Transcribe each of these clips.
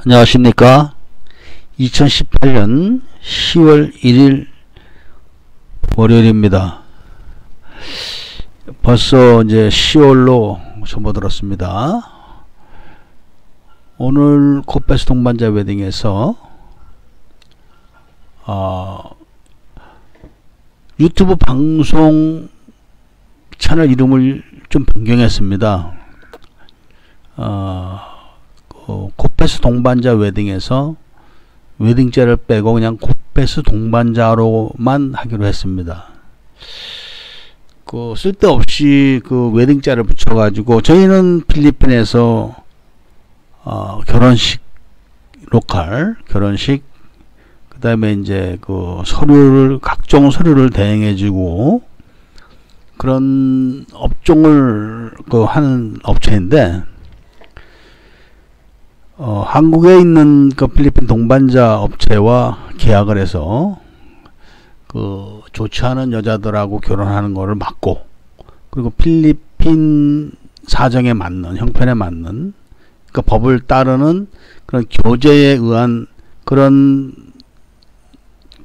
안녕하십니까. 2018년 10월 1일 월요일입니다. 벌써 이제 10월로 접어들었습니다. 오늘 코페스 동반자 웨딩에서 유튜브 방송 채널 이름을 좀 변경했습니다. 코페스 동반자 웨딩에서 웨딩자를 빼고 그냥 코페스 동반자로만 하기로 했습니다. 쓸데없이 웨딩자를 붙여가지고 저희는 필리핀에서 결혼식 로컬 결혼식 그 다음에 이제 서류를 각종 서류를 대행해주고 그런 업종을 하는 업체인데 한국에 있는 필리핀 동반자 업체와 계약을 해서 좋지 않은 여자들하고 결혼하는 거를 막고, 그리고 필리핀 사정에 맞는 형편에 맞는 법을 따르는 그런 교제에 의한 그런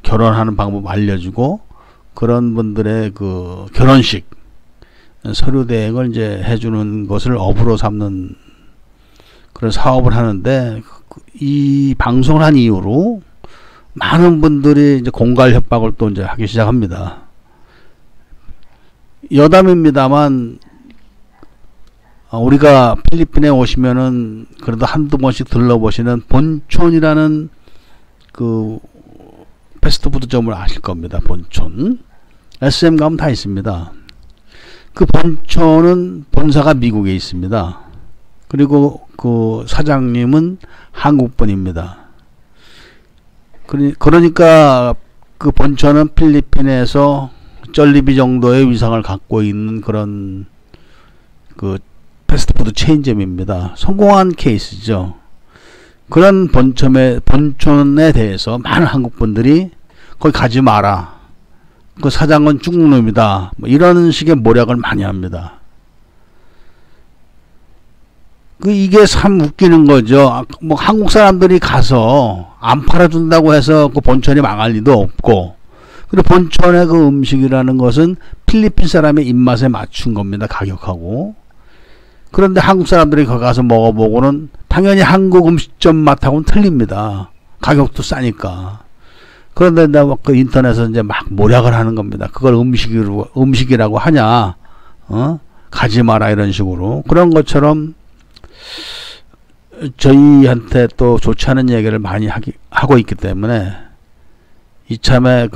결혼하는 방법 알려주고, 그런 분들의 결혼식 서류 대행을 이제 해주는 것을 업으로 삼는 그런 사업을 하는데, 이 방송을 한 이후로 많은 분들이 이제 공갈 협박을 또 이제 하기 시작합니다. 여담입니다만 우리가 필리핀에 오시면은 그래도 한두 번씩 들러보시는 본촌이라는 패스트푸드점을 아실 겁니다. 본촌 SM 가면 다 있습니다. 본촌은 본사가 미국에 있습니다. 그리고 사장님은 한국분입니다. 그러니까 본촌은 필리핀에서 쩔리비 정도의 위상을 갖고 있는 그런 패스트푸드 체인점입니다. 성공한 케이스죠. 그런 본촌에 대해서 많은 한국분들이 거기 가지 마라, 사장은 중국놈이다, 이런 식의 모략을 많이 합니다. 이게 참 웃기는 거죠. 한국 사람들이 가서 안 팔아준다고 해서 본촌이 망할 리도 없고, 그리고 본촌의 음식이라는 것은 필리핀 사람의 입맛에 맞춘 겁니다. 가격하고. 그런데 한국 사람들이 거기 가서 먹어보고는 당연히 한국 음식점 맛하고는 틀립니다. 가격도 싸니까. 그런데 인터넷에서 이제 막 모략을 하는 겁니다. 그걸 음식이라고 하냐, 가지 마라, 이런 식으로. 그런 것처럼 저희한테 또 좋지 않은 얘기를 많이 하고 있기 때문에 이참에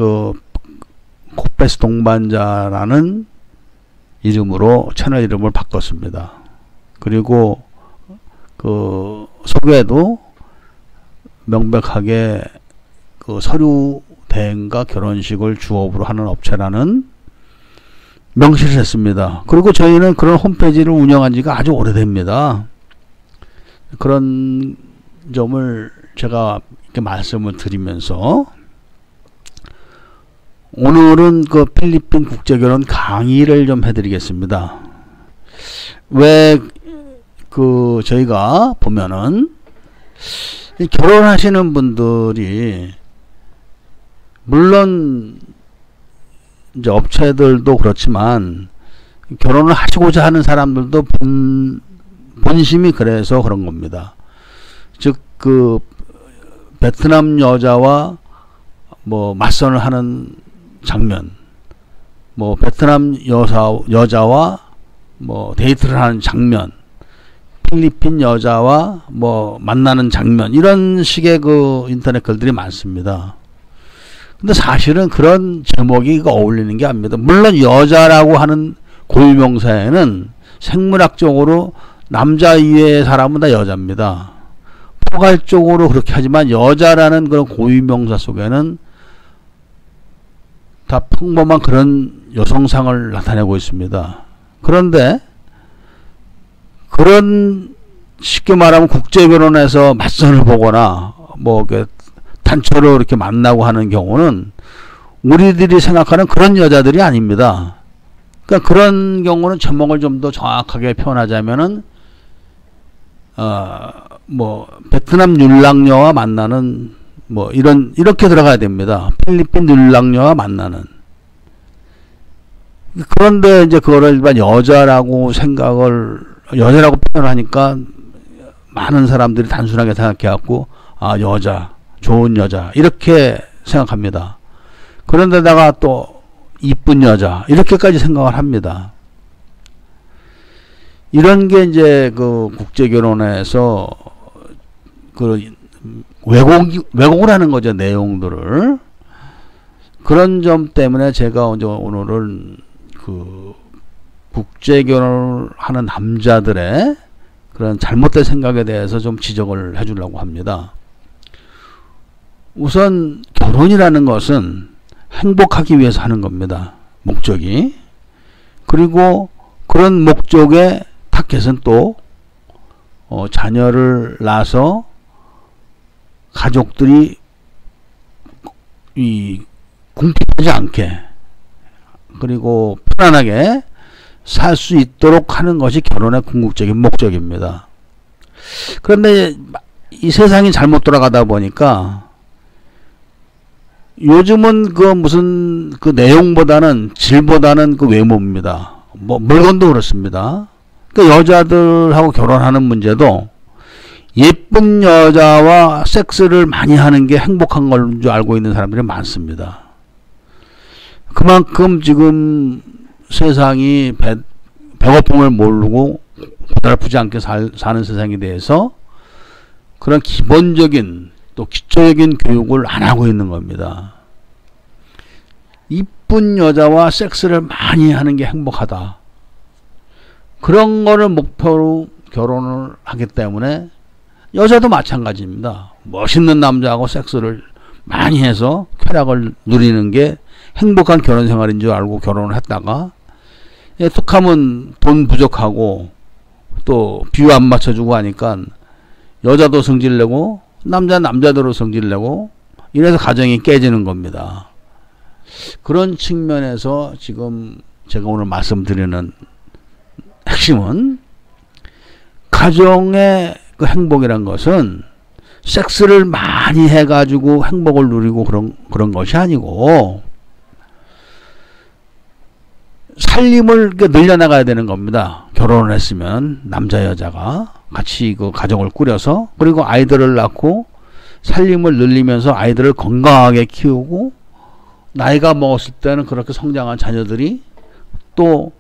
코페스 동반자라는 이름으로 채널 이름을 바꿨습니다. 그리고 소개도 명백하게 서류 대행과 결혼식을 주업으로 하는 업체라는 명시를 했습니다. 그리고 저희는 그런 홈페이지를 운영한 지가 아주 오래됩니다. 그런 점을 제가 이렇게 말씀을 드리면서 오늘은 필리핀 국제결혼 강의를 좀 해드리겠습니다. 왜 저희가 보면은 결혼하시는 분들이 물론 이제 업체들도 그렇지만 결혼을 하시고자 하는 사람들도 본심이 그래서 그런 겁니다. 즉 베트남 여자와 맞선을 하는 장면, 베트남 여자와 데이트를 하는 장면, 필리핀 여자와 만나는 장면, 이런 식의 인터넷 글들이 많습니다. 근데 사실은 그런 제목이 어울리는 게 아닙니다. 물론 여자라고 하는 고유명사에는 생물학적으로 남자 이외의 사람은 다 여자입니다. 포괄적으로 그렇게 하지만 여자라는 그런 고유명사 속에는 다 평범한 그런 여성상을 나타내고 있습니다. 그런데 그런 쉽게 말하면 국제결혼에서 맞선을 보거나 단체로 이렇게 만나고 하는 경우는 우리들이 생각하는 그런 여자들이 아닙니다. 그러니까 그런 경우는 제목을 좀 더 정확하게 표현하자면은 뭐 베트남 율랑녀와 만나는 뭐 이렇게 들어가야 됩니다. 필리핀 율랑녀와 만나는. 그런데 이제 그거를 일반 여자라고 여자라고 표현하니까 많은 사람들이 단순하게 생각해갖고 아, 여자, 좋은 여자 이렇게 생각합니다. 그런데다가 또 이쁜 여자 이렇게까지 생각을 합니다. 이런 게 이제 그 국제결혼에서 그 왜곡을 하는 거죠, 내용들을. 그런 점 때문에 제가 오늘은 그 국제결혼을 하는 남자들의 그런 잘못된 생각에 대해서 좀 지적을 해주려고 합니다. 우선 결혼이라는 것은 행복하기 위해서 하는 겁니다. 목적이. 그리고 그런 목적의 타겟은 또 자녀를 낳아서 가족들이 궁핍하지 않게 그리고 편안하게 살 수 있도록 하는 것이 결혼의 궁극적인 목적입니다. 그런데 이 세상이 잘못 돌아가다 보니까 요즘은 무슨 내용보다는 질보다는 외모입니다. 뭐 물건도 그렇습니다. 여자들하고 결혼하는 문제도 예쁜 여자와 섹스를 많이 하는 게 행복한 걸 줄 알고 있는 사람들이 많습니다. 그만큼 지금 세상이 배고픔을 모르고 고달프지 않게 사는 세상에 대해서 그런 기본적인 또 기초적인 교육을 안 하고 있는 겁니다. 이쁜 여자와 섹스를 많이 하는 게 행복하다. 그런 거를 목표로 결혼을 하기 때문에 여자도 마찬가지입니다. 멋있는 남자하고 섹스를 많이 해서 쾌락을 누리는 게 행복한 결혼 생활인 줄 알고 결혼을 했다가 툭하면 돈 부족하고 또 비유 안 맞춰주고 하니까 여자도 성질내고 남자대로 성질내고 이래서 가정이 깨지는 겁니다. 그런 측면에서 지금 제가 오늘 말씀드리는 핵심은 가정의 그 행복이란 것은 섹스를 많이 해가지고 행복을 누리고 그런 것이 아니고 살림을 늘려나가야 되는 겁니다. 결혼을 했으면 남자 여자가 같이 그 가정을 꾸려서 그리고 아이들을 낳고 살림을 늘리면서 아이들을 건강하게 키우고 나이가 먹었을 때는 그렇게 성장한 자녀들이 또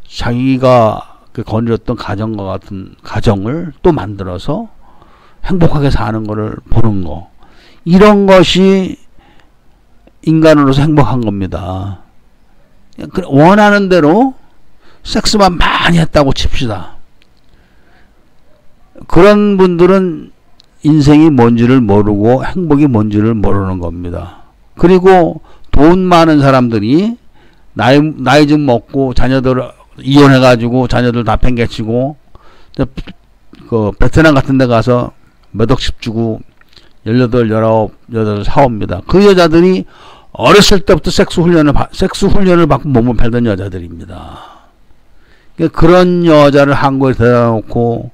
자기가 거느렸던 가정과 같은 가정을 또 만들어서 행복하게 사는 거를 보는 거. 이런 것이 인간으로서 행복한 겁니다. 원하는 대로 섹스만 많이 했다고 칩시다. 그런 분들은 인생이 뭔지를 모르고 행복이 뭔지를 모르는 겁니다. 그리고 돈 많은 사람들이 나이 좀 먹고 자녀들 이혼해가지고 자녀들 다 팽개치고 그 베트남 같은 데 가서 몇 억씩 주고 18, 19 여자들 사옵니다. 그 여자들이 어렸을 때부터 섹스 훈련을 받고 몸을 팔던 여자들입니다. 그런 여자를 한국에 데려다 놓고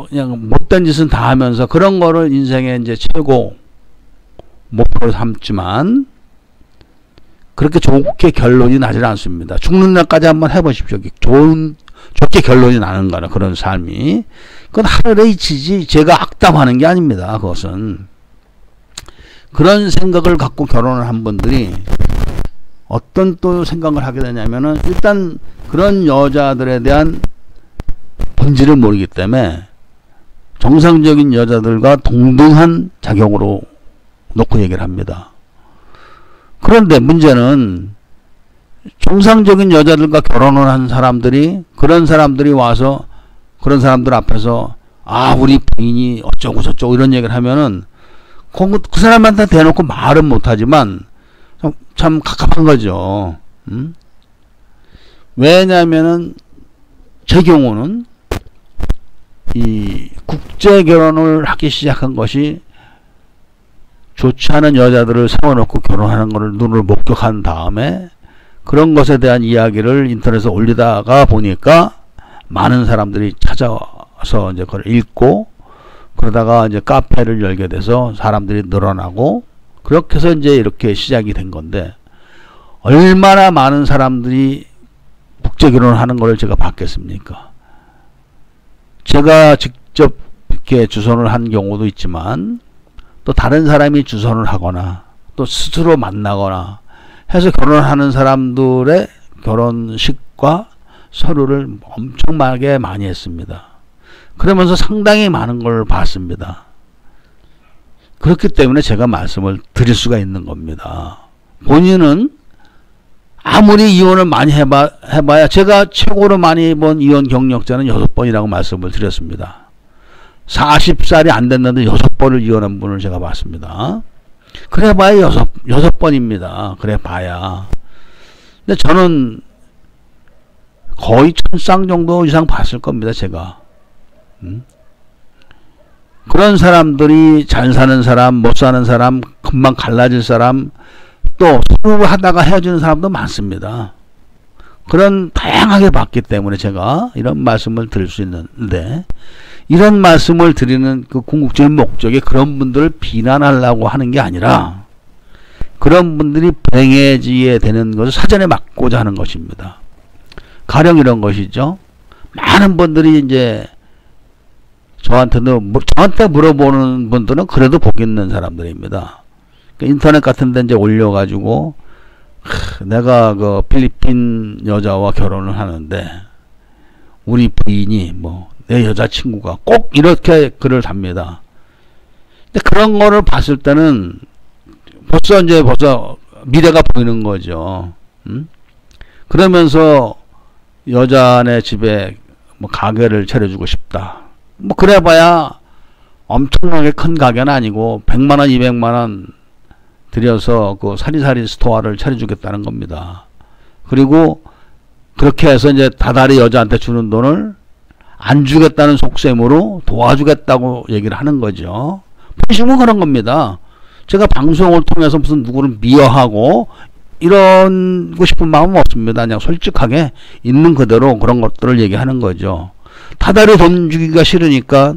그냥 못된 짓은 다 하면서 그런 거를 인생의 이제 최고 목표로 삼지만 그렇게 좋게 결론이 나질 않습니다. 죽는 날까지 한번 해보십시오. 좋게 결론이 나는 거라 그런 삶이. 그건 하늘의 이치지 제가 악담하는 게 아닙니다. 그것은. 그런 생각을 갖고 결혼을 한 분들이 어떤 또 생각을 하게 되냐면은 일단 그런 여자들에 대한 본질을 모르기 때문에 정상적인 여자들과 동등한 자격으로 놓고 얘기를 합니다. 그런데 문제는 정상적인 여자들과 결혼을 한 사람들이 그런 사람들이 와서 그런 사람들 앞에서 아 우리 부인이 어쩌고 저쩌고 이런 얘기를 하면은 그 사람한테 대놓고 말은 못하지만 참 갑갑한 거죠. 왜냐하면은 제 경우는 이 국제 결혼을 하기 시작한 것이 좋지 않은 여자들을 세워놓고 결혼하는 것을 눈으로 목격한 다음에 그런 것에 대한 이야기를 인터넷에 올리다가 보니까 많은 사람들이 찾아와 가서 이제 그걸 읽고, 그러다가 이제 카페를 열게 돼서 사람들이 늘어나고, 그렇게 해서 이제 이렇게 시작이 된 건데, 얼마나 많은 사람들이 국제 결혼을 하는 걸 제가 봤겠습니까? 제가 직접 이렇게 주선을 한 경우도 있지만, 또 다른 사람이 주선을 하거나, 또 스스로 만나거나 해서 결혼하는 사람들의 결혼식과 서류를 엄청나게 많이 했습니다. 그러면서 상당히 많은 걸 봤습니다. 그렇기 때문에 제가 말씀을 드릴 수가 있는 겁니다. 본인은 아무리 이혼을 많이 해봐야 제가 최고로 많이 본 이혼 경력자는 6번이라고 말씀을 드렸습니다. 40살이 안 됐는데 6번을 이혼한 분을 제가 봤습니다. 그래 봐야 6번입니다. 그래 봐야. 근데 저는 거의 1000쌍 정도 이상 봤을 겁니다. 제가. 그런 사람들이 잘 사는 사람, 못 사는 사람, 금방 갈라질 사람, 또 서로 하다가 헤어지는 사람도 많습니다. 그런 다양하게 봤기 때문에 제가 이런 말씀을 드릴 수 있는데, 이런 말씀을 드리는 그 궁극적인 목적이 그런 분들을 비난하려고 하는 게 아니라 그런 분들이 불행해지게 되는 것을 사전에 막고자 하는 것입니다. 가령 이런 것이죠. 많은 분들이 이제 저한테 물어보는 분들은 그래도 복 있는 사람들입니다. 인터넷 같은 데 이제 올려가지고, 내가 그 필리핀 여자와 결혼을 하는데, 우리 부인이 내 여자친구가 꼭 이렇게 글을 답니다. 근데 그런 거를 봤을 때는 벌써 미래가 보이는 거죠. 그러면서 여자네 집에 가게를 차려주고 싶다. 그래 봐야 엄청나게 큰 가게는 아니고 100만원, 200만원 들여서 그 사리사리 스토어를 차려주겠다는 겁니다. 그리고 그렇게 해서 이제 다달이 여자한테 주는 돈을 안 주겠다는 속셈으로 도와주겠다고 얘기를 하는 거죠. 보시면 그런 겁니다. 제가 방송을 통해서 무슨 누구를 미워하고 이러고 싶은 마음은 없습니다. 그냥 솔직하게 있는 그대로 그런 것들을 얘기하는 거죠. 다달이 돈 주기가 싫으니까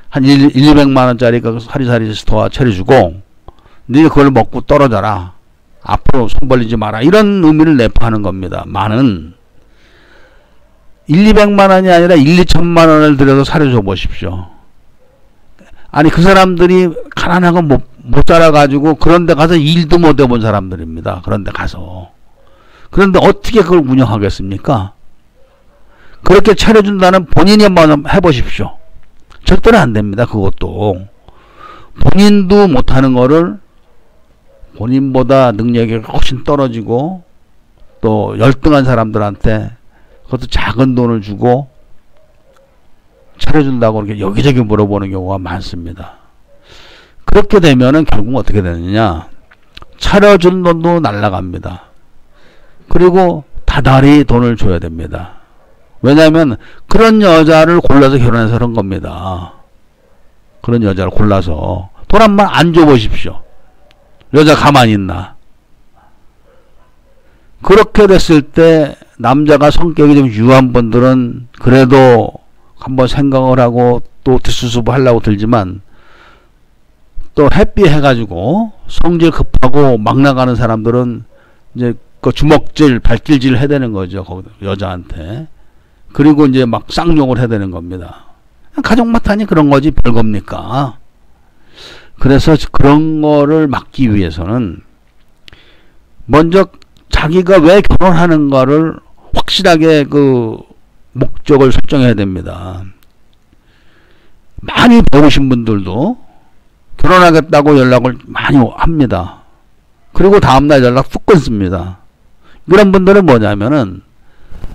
한 200만원짜리 그 사리사리 스토어 차려주고, 네 그걸 먹고 떨어져라. 앞으로 손 벌리지 마라. 이런 의미를 내포하는 겁니다. 많은 200만원이 아니라 2천만원을 들여서 사려줘 보십시오. 아니 그 사람들이 가난하고 못 살아가지고 그런 데 가서 일도 못 해본 사람들입니다. 그런 데 가서. 그런데 어떻게 그걸 운영하겠습니까? 그렇게 차려준다는 본인이 한번 해보십시오. 절대로 안 됩니다. 그것도. 본인도 못하는 거를 본인보다 능력이 훨씬 떨어지고 또 열등한 사람들한테 그것도 작은 돈을 주고 차려준다고 이렇게 여기저기 물어보는 경우가 많습니다. 그렇게 되면은 결국 어떻게 되느냐, 차려준 돈도 날라갑니다. 그리고 다달이 돈을 줘야 됩니다. 왜냐하면 그런 여자를 골라서 결혼해서 그런 겁니다. 그런 여자를 골라서 돈 한 번 안 줘보십시오. 여자 가만히 있나. 그렇게 됐을 때 남자가 성격이 좀 유한 분들은 그래도 한번 생각을 하고 또 뒷수습을 하려고 들지만, 또 햇빛 해가지고 성질 급하고 막 나가는 사람들은 이제 그 주먹질, 발길질 해야 되는 거죠. 여자한테. 그리고 이제 막 쌍욕을 해야 되는 겁니다. 가족마탄이 그런 거지 별겁니까? 그래서 그런 거를 막기 위해서는 먼저 자기가 왜 결혼하는가를 확실하게 그 목적을 설정해야 됩니다. 많이 배우신 분들도 결혼하겠다고 연락을 많이 합니다. 그리고 다음날 연락 뚝 끊습니다. 그런 분들은 뭐냐면은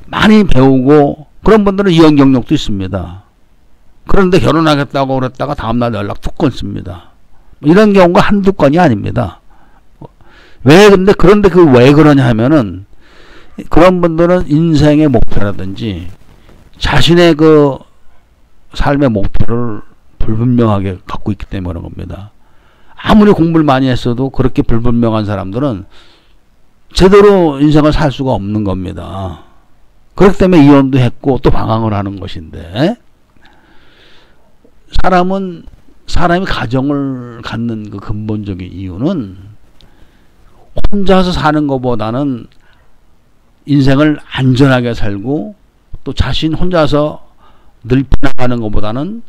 많이 배우고 그런 분들은 이혼 경력도 있습니다. 그런데 결혼하겠다고 그랬다가 다음날 연락 뚝 끊습니다. 이런 경우가 한두 건이 아닙니다. 그런데 그 왜 그러냐 하면은 그런 분들은 인생의 목표라든지 자신의 그 삶의 목표를 불분명하게 갖고 있기 때문에 그런 겁니다. 아무리 공부를 많이 했어도 그렇게 불분명한 사람들은 제대로 인생을 살 수가 없는 겁니다. 그렇기 때문에 이혼도 했고 또 방황을 하는 것인데, 사람이 가정을 갖는 그 근본적인 이유는 혼자서 사는 것보다는 인생을 안전하게 살고 또 자신 혼자서 넓혀나가는 것보다는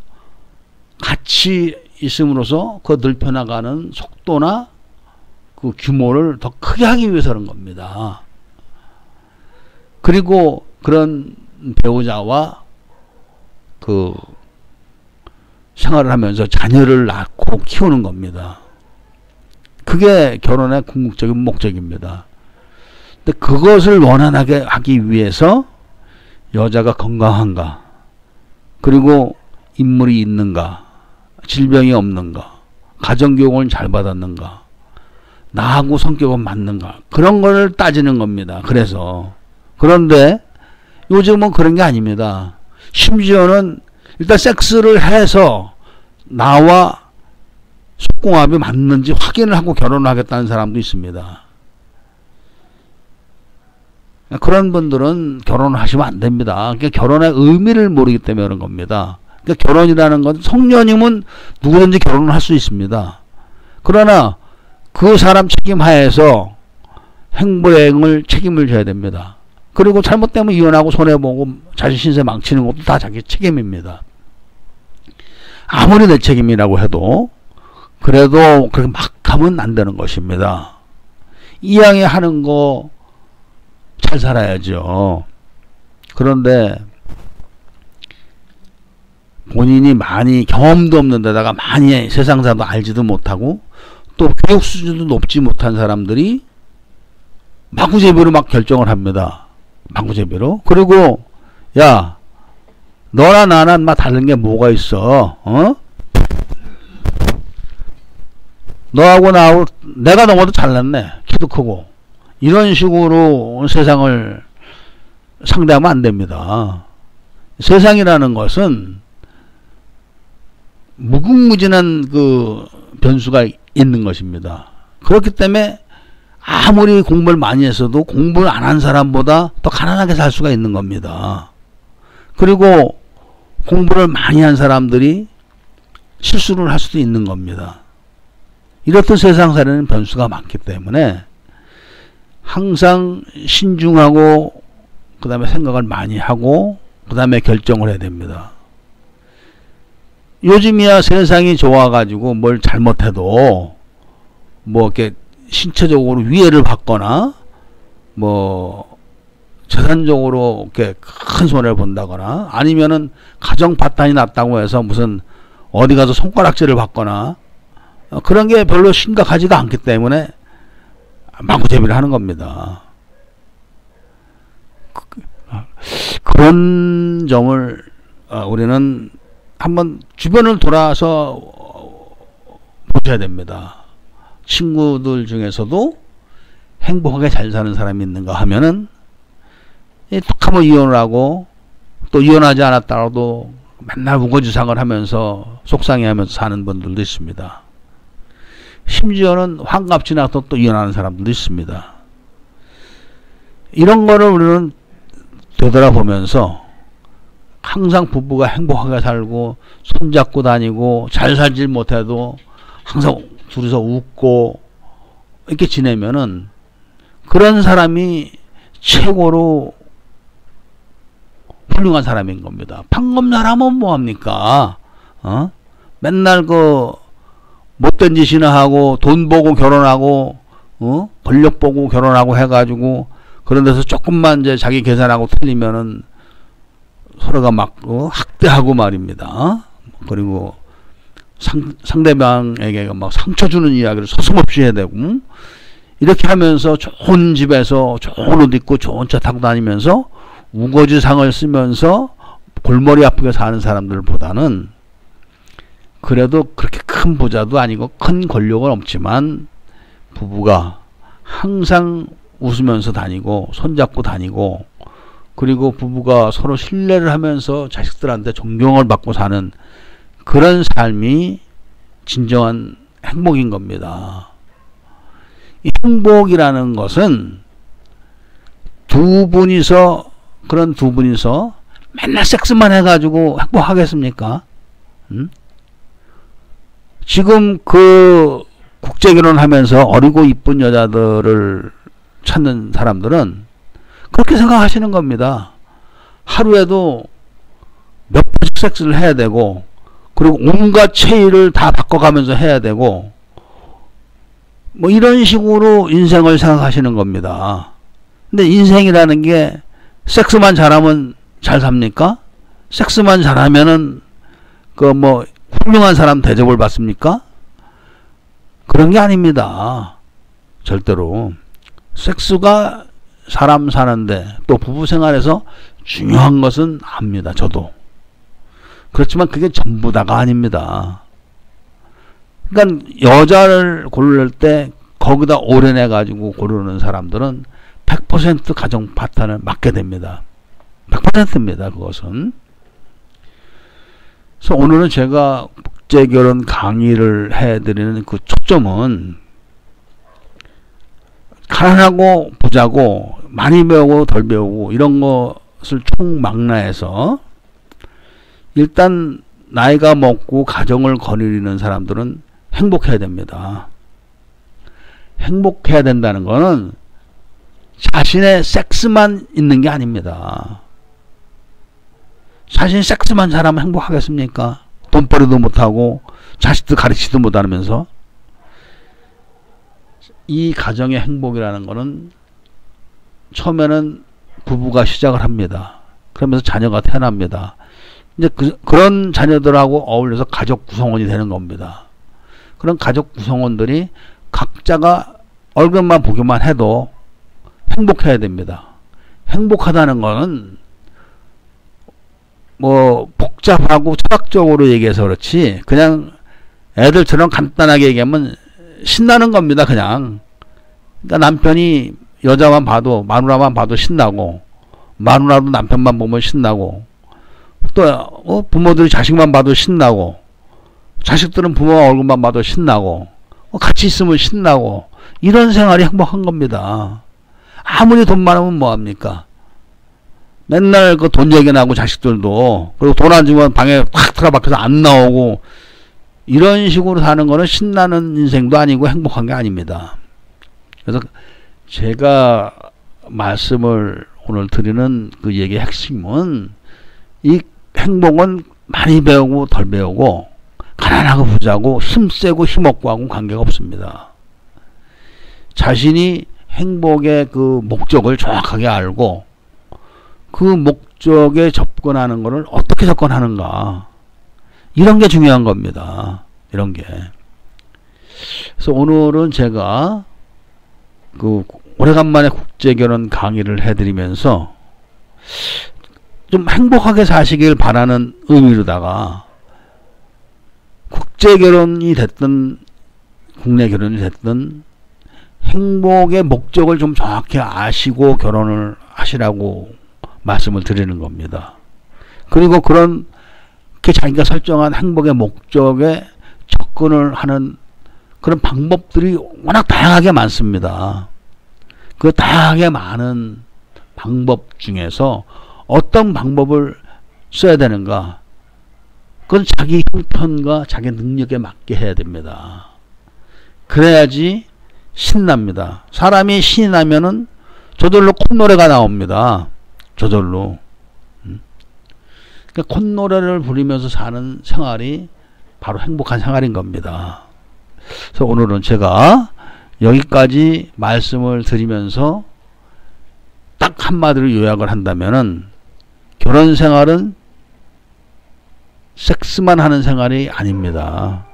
같이 있음으로써 그 넓혀나가는 속도나 그 규모를 더 크게 하기 위해서는 겁니다. 그리고 그런 배우자와 그 생활을 하면서 자녀를 낳고 키우는 겁니다. 그게 결혼의 궁극적인 목적입니다. 근데 그것을 원활하게 하기 위해서 여자가 건강한가, 그리고 인물이 있는가, 질병이 없는가, 가정교육을 잘 받았는가, 나하고 성격은 맞는가, 그런 걸 따지는 겁니다. 그런데 요즘은 그런 게 아닙니다. 심지어는 일단 섹스를 해서 나와 속궁합이 맞는지 확인을 하고 결혼을 하겠다는 사람도 있습니다. 그런 분들은 결혼을 하시면 안 됩니다. 그러니까 결혼의 의미를 모르기 때문에 그런 겁니다. 그러니까 결혼이라는 건 성년이면 누구든지 결혼을 할 수 있습니다. 그러나 그 사람 책임하에서 행불행을 책임을 져야 됩니다. 그리고 잘못되면 이혼하고 손해보고 자신 신세 망치는 것도 다 자기 책임입니다. 아무리 내 책임이라고 해도 그래도 그렇게 막 하면 안 되는 것입니다. 이왕에 하는 거 잘 살아야죠. 그런데 본인이 많이 경험도 없는 데다가 많이 세상사도 알지도 못하고 또 교육 수준도 높지 못한 사람들이 마구제비로 막 결정을 합니다. 마구제비로. 그리고 야, 너나 나나 막 다른 게 뭐가 있어? 너하고 나하고 내가 너보다 잘났네. 키도 크고. 이런 식으로 세상을 상대하면 안 됩니다. 세상이라는 것은 무궁무진한 그 변수가 있는 것입니다. 그렇기 때문에 아무리 공부를 많이 했어도 공부를 안 한 사람보다 더 가난하게 살 수가 있는 겁니다. 그리고 공부를 많이 한 사람들이 실수를 할 수도 있는 겁니다. 이렇듯 세상살이는 변수가 많기 때문에 항상 신중하고 그 다음에 생각을 많이 하고 그 다음에 결정을 해야 됩니다. 요즘이야 세상이 좋아가지고 뭘 잘못해도 뭐 이렇게 신체적으로 위해를 받거나 뭐 재산적으로 이렇게 큰 손해를 본다거나 아니면은 가정 파탄이 났다고 해서 무슨 어디 가서 손가락질을 받거나 그런 게 별로 심각하지가 않기 때문에 마구제비를 하는 겁니다. 그런 점을 우리는 한번 주변을 돌아서 보셔야 됩니다. 친구들 중에서도 행복하게 잘 사는 사람이 있는가 하면은 딱 한번 이혼을 하고 또 이혼하지 않았다가도 맨날 우거지상을 하면서 속상해하면서 사는 분들도 있습니다. 심지어는 환갑 지나서 또 이혼하는 사람들도 있습니다. 이런 거를 우리는 되돌아보면서 항상 부부가 행복하게 살고 손잡고 다니고 잘 살질 못해도 항상 둘이서 웃고 이렇게 지내면은 그런 사람이 최고로 훌륭한 사람인 겁니다. 방금 사람은 뭐합니까? 맨날 그 못된 짓이나 하고 돈 보고 결혼하고 권력 보고 결혼하고 해가지고 그런 데서 조금만 이제 자기 계산하고 틀리면은 서로가 막 학대하고 말입니다. 그리고 상대방에게 막 상처 주는 이야기를 서슴없이 해야 되고 이렇게 하면서 좋은 집에서 좋은 옷 입고 좋은 차 타고 다니면서 우거지상을 쓰면서 골머리 아프게 사는 사람들보다는 그래도 그렇게 큰 부자도 아니고 큰 권력은 없지만 부부가 항상 웃으면서 다니고 손잡고 다니고 그리고 부부가 서로 신뢰를 하면서 자식들한테 존경을 받고 사는 그런 삶이 진정한 행복인 겁니다. 이 행복이라는 것은 그런 두 분이서 맨날 섹스만 해가지고 행복하겠습니까? 지금 그 국제결혼 하면서 어리고 이쁜 여자들을 찾는 사람들은 그렇게 생각하시는 겁니다. 하루에도 몇 번씩 섹스를 해야 되고, 그리고 온갖 체위를 다 바꿔가면서 해야 되고, 뭐 이런 식으로 인생을 생각하시는 겁니다. 근데 인생이라는 게 섹스만 잘하면 잘 삽니까? 섹스만 잘하면은 그 뭐 훌륭한 사람 대접을 받습니까? 그런 게 아닙니다. 절대로. 섹스가 사람 사는데 또 부부 생활에서 중요한 것은 압니다. 저도. 그렇지만 그게 전부 다가 아닙니다. 그러니까 여자를 고를 때 거기다 올인해 가지고 고르는 사람들은 100% 가정 파탄을 맞게 됩니다. 100%입니다. 그것은. 그래서 오늘은 제가 국제결혼 강의를 해드리는 그 초점은 가난하고 부자고 많이 배우고 덜 배우고 이런 것을 총망라해서 일단 나이가 먹고 가정을 거느리는 사람들은 행복해야 됩니다. 행복해야 된다는 거는 자신의 섹스만 있는 게 아닙니다. 자신 섹스만 잘하면 행복하겠습니까? 돈벌이도 못하고 자식도 가르치지도 못하면서. 이 가정의 행복이라는 거는 처음에는 부부가 시작을 합니다. 그러면서 자녀가 태어납니다. 이제 그런 자녀들하고 어울려서 가족 구성원이 되는 겁니다. 그런 가족 구성원들이 각자가 얼굴만 보기만 해도 행복해야 됩니다. 행복하다는 거는 뭐 복잡하고 철학적으로 얘기해서 그렇지 그냥 애들처럼 간단하게 얘기하면 신나는 겁니다. 그냥. 그러니까 남편이 여자만 봐도 마누라만 봐도 신나고, 마누라도 남편만 보면 신나고, 또 부모들이 자식만 봐도 신나고, 자식들은 부모 얼굴만 봐도 신나고, 같이 있으면 신나고, 이런 생활이 행복한 겁니다. 아무리 돈 많으면 뭐합니까? 맨날 그 돈 얘기 나고 자식들도, 그리고 돈 안 주면 방에 확 틀어박혀서 안 나오고, 이런 식으로 사는 거는 신나는 인생도 아니고 행복한 게 아닙니다. 그래서 제가 말씀을 오늘 드리는 그 얘기의 핵심은 이 행복은 많이 배우고 덜 배우고 가난하고 부자고 힘세고 힘없고 하고는 관계가 없습니다. 자신이 행복의 그 목적을 정확하게 알고 그 목적에 접근하는 것을 어떻게 접근하는가, 이런 게 중요한 겁니다. 이런 게. 그래서 오늘은 제가 그 오래간만에 국제결혼 강의를 해드리면서 좀 행복하게 사시길 바라는 의미로다가 국제결혼이 됐든 국내 결혼이 됐든 행복의 목적을 좀 정확히 아시고 결혼을 하시라고 말씀을 드리는 겁니다. 그리고 그런 자기가 설정한 행복의 목적에 접근을 하는 그런 방법들이 워낙 다양하게 많습니다. 그 다양하게 많은 방법 중에서 어떤 방법을 써야 되는가, 그건 자기 형편과 자기 능력에 맞게 해야 됩니다. 그래야지 신납니다. 사람이 신이 나면은 저절로 콧노래가 나옵니다. 저절로. 그러니까 콧노래를 부리면서 사는 생활이 바로 행복한 생활인 겁니다. 그래서 오늘은 제가 여기까지 말씀을 드리면서 딱 한마디로 요약을 한다면은 결혼 생활은 섹스만 하는 생활이 아닙니다.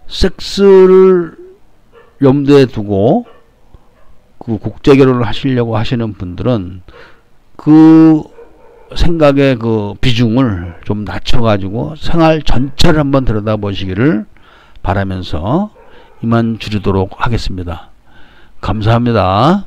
섹스를 염두에 두고 그 국제 결혼을 하시려고 하시는 분들은 그 생각의 그 비중을 좀 낮춰가지고 생활 전체를 한번 들여다보시기를 바라면서 이만 줄이도록 하겠습니다. 감사합니다.